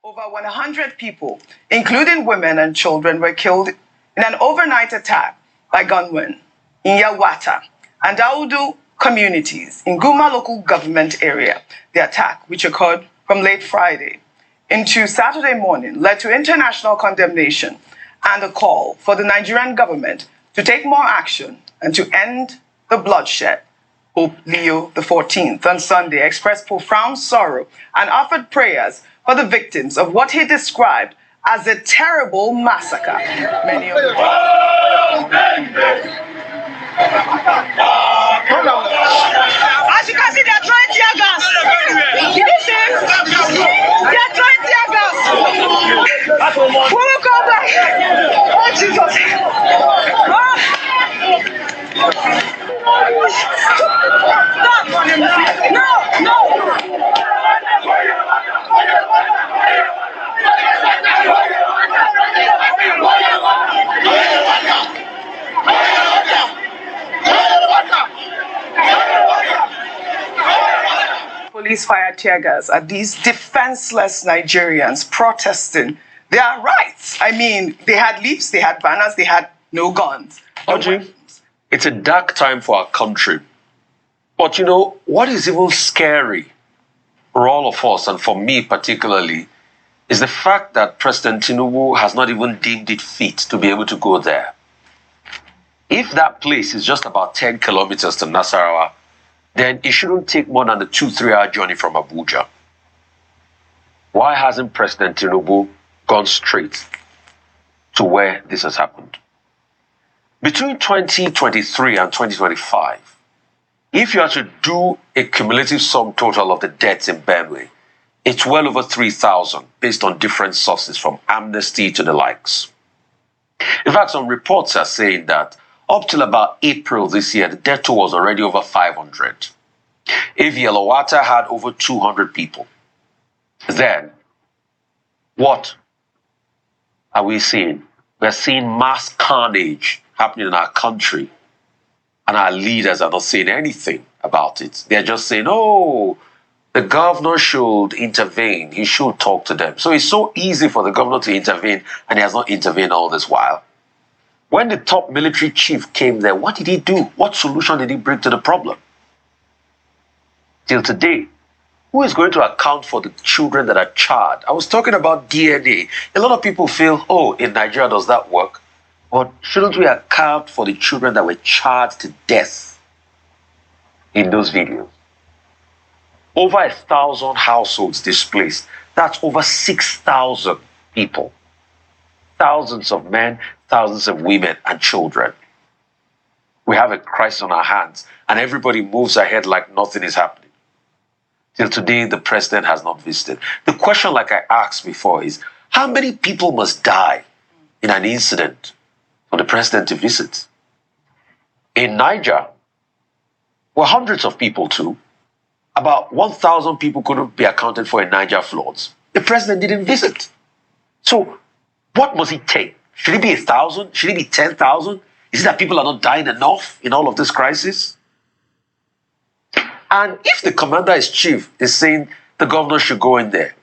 Over 100 people, including women and children, were killed in an overnight attack by gunmen in Yawata and Daudu communities in Guma local government area. The attack, which occurred from late Friday into Saturday morning, led to international condemnation and a call for the Nigerian government to take more action and to end the bloodshed. Pope Leo XIV on Sunday expressed profound sorrow and offered prayers for the victims of what he described as a terrible massacre. Many of them. As you can see, they're throwing tear gas. Did you see? They're throwing tear gas. We will come back. Oh, Jesus. No. Police fired tear gas at these defenseless Nigerians protesting their rights. I mean, they had leaves, they had banners, they had no guns. Audrey, it's a dark time for our country. But you know, what is even scary for all of us, and for me particularly, is the fact that President Tinubu has not even deemed it fit to be able to go there. If that place is just about 10 kilometers to Nasarawa, then it shouldn't take more than a 2-3 hour journey from Abuja. Why hasn't President Tinubu gone straight to where this has happened? Between 2023 and 2025, if you are to do a cumulative sum total of the deaths in Benue, it's well over 3,000 based on different sources from Amnesty to the likes. In fact, some reports are saying that up till about April this year, the death toll was already over 500. If Yelawata had over 200 people, then what are we seeing? We're seeing mass carnage happening in our country, and our leaders are not saying anything about it. They're just saying, oh, the governor should intervene. He should talk to them. So it's so easy for the governor to intervene, and he has not intervened all this while. When the top military chief came there, what did he do? What solution did he bring to the problem? Till today, who is going to account for the children that are charred? I was talking about DNA. A lot of people feel, oh, in Nigeria does that work? But shouldn't we account for the children that were charred to death in those videos? Over 1,000 households displaced. That's over 6,000 people. Thousands of men, thousands of women and children. We have a crisis on our hands, and everybody moves ahead like nothing is happening. Till today, the president has not visited. The question, like I asked before, is how many people must die in an incident for the president to visit? In Niger, were hundreds of people too. About 1,000 people couldn't be accounted for in Niger floods. The president didn't visit. So, what must it take? Should it be 1,000? Should it be 10,000? Is it that people are not dying enough in all of this crisis? And if the commander-in-chief is saying the governor should go in there,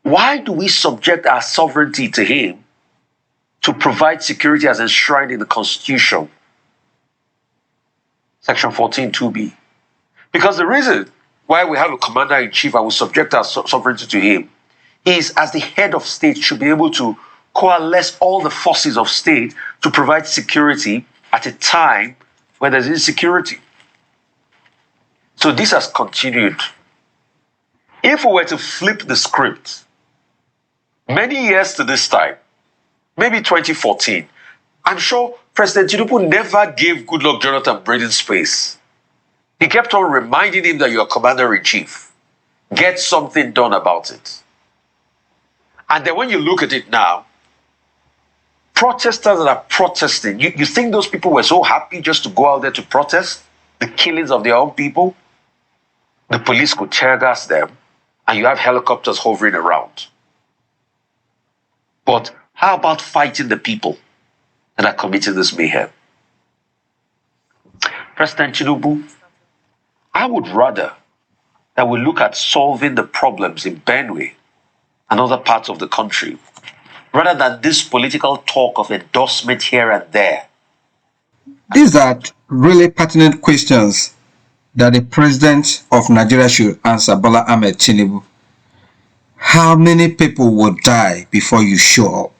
why do we subject our sovereignty to him to provide security as enshrined in the Constitution? Section 14(2)(b). Because the reason why we have a commander-in-chief and we subject our sovereignty to him is as the head of state should be able to coalesce all the forces of state to provide security at a time where there's insecurity. So this has continued. If we were to flip the script, many years to this time, maybe 2014, I'm sure President Tinubu never gave Goodluck Jonathan breathing space. He kept on reminding him that you're commander-in-chief. Get something done about it. And then when you look at it now, protesters that are protesting, you think those people were so happy just to go out there to protest the killings of their own people? The police could tear gas them, and you have helicopters hovering around. But how about fighting the people that are committing this mayhem? President Tinubu, I would rather that we look at solving the problems in Benue and other parts of the country, rather than this political talk of endorsement here and there? These are really pertinent questions that the president of Nigeria should answer, Bola Ahmed Tinubu. How many people will die before you show up?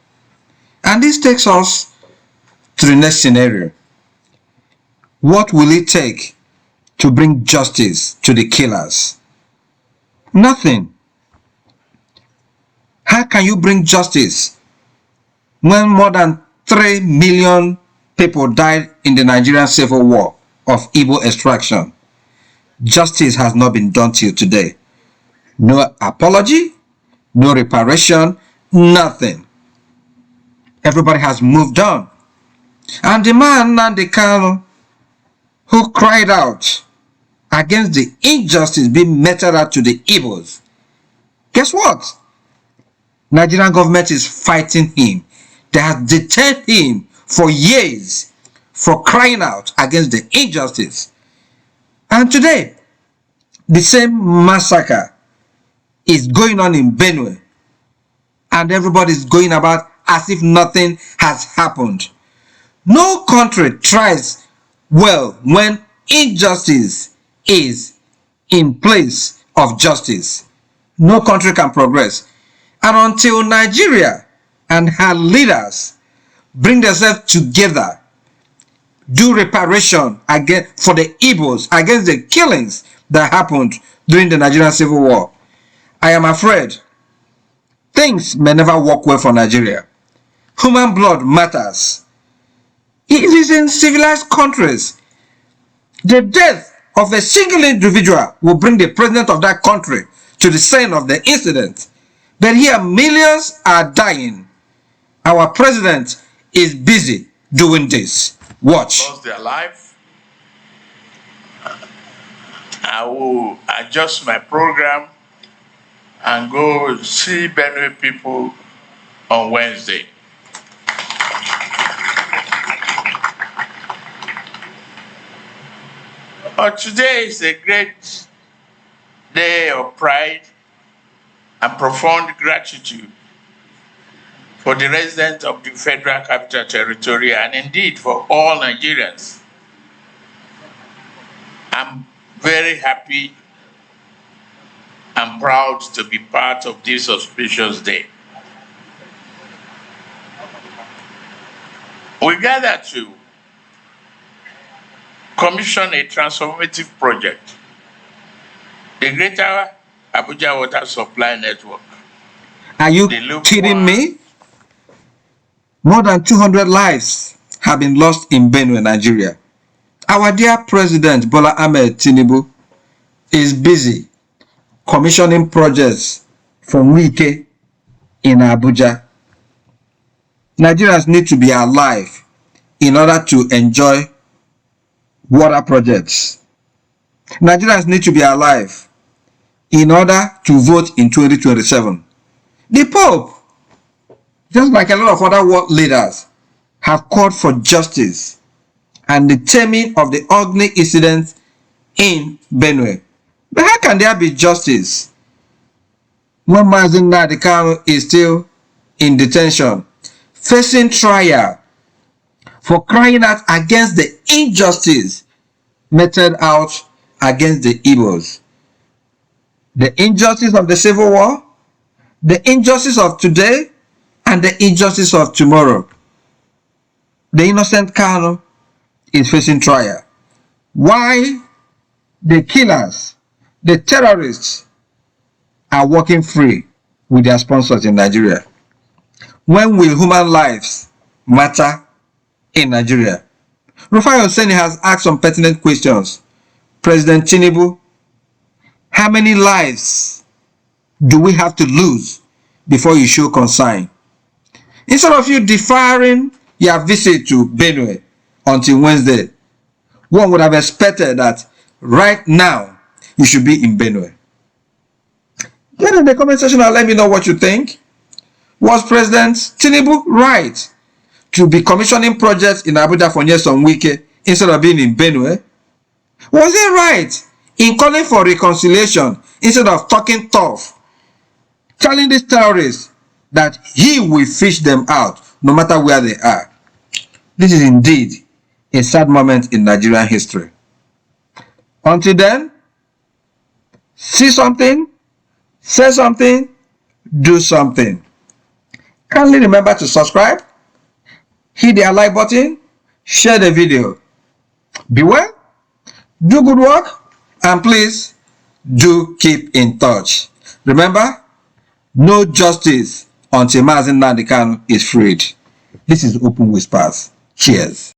And this takes us to the next scenario. What will it take to bring justice to the killers? Nothing. How can you bring justice when more than 3 million people died in the Nigerian civil war of Igbo extraction? Justice has not been done till today. No apology, no reparation, nothing. Everybody has moved on. And the man, Nnamdi, who cried out against the injustice being meted out to the Igbos, guess what? Nigerian government is fighting him. They have detained him for years for crying out against the injustice. And today, the same massacre is going on in Benue, and everybody is going about as if nothing has happened. No country tries well when injustice is in place of justice. No country can progress. And until Nigeria and her leaders bring themselves together, do reparation again for the Igbos against the killings that happened during the Nigerian Civil War, I am afraid things may never work well for Nigeria. Human blood matters. It is in civilized countries. The death of a single individual will bring the president of that country to the scene of the incident. But here millions are dying. Our president is busy doing this. Watch. Lost their life. I will adjust my program and go see Benue people on Wednesday. But today is a great day of pride and profound gratitude for the residents of the Federal Capital Territory and indeed for all Nigerians. I'm very happy and proud to be part of this auspicious day. We gather to commission a transformative project, the Greater Abuja Water Supply Network. Are you kidding me? More than 200 lives have been lost in Benue, Nigeria. Our dear President Bola Ahmed Tinubu is busy commissioning projects from Wike in Abuja. Nigerians need to be alive in order to enjoy water projects. Nigerians need to be alive in order to vote in 2027. The Pope, just like a lot of other world leaders, have called for justice and the taming of the ugly incidents in Benue. But how can there be justice when Nnamdi is still in detention, facing trial for crying out against the injustice meted out against the Igbos? The injustice of the Civil War, the injustice of today, and the injustice of tomorrow. The innocent Kanu is facing trial. Why the killers, the terrorists, are walking free with their sponsors in Nigeria? When will human lives matter in Nigeria? RUFAI OSENI has asked some pertinent questions. President Tinubu, how many lives do we have to lose before you show concern? Instead of you deferring your visit to Benue until Wednesday, one would have expected that right now you should be in Benue. Get in the comment section and let me know what you think. Was President Tinubu right to be commissioning projects in Abuja for Nyesom Wike instead of being in Benue? Was he right in calling for reconciliation instead of talking tough telling these terrorists that he will fish them out no matter where they are. This is indeed a sad moment in Nigerian history. Until then, see something, say something, do something. Kindly remember to subscribe, hit the like button, share the video. Be well, do good work, and please do keep in touch. Remember, no justice until Nnamdi is freed. This is Open Whispers. Cheers.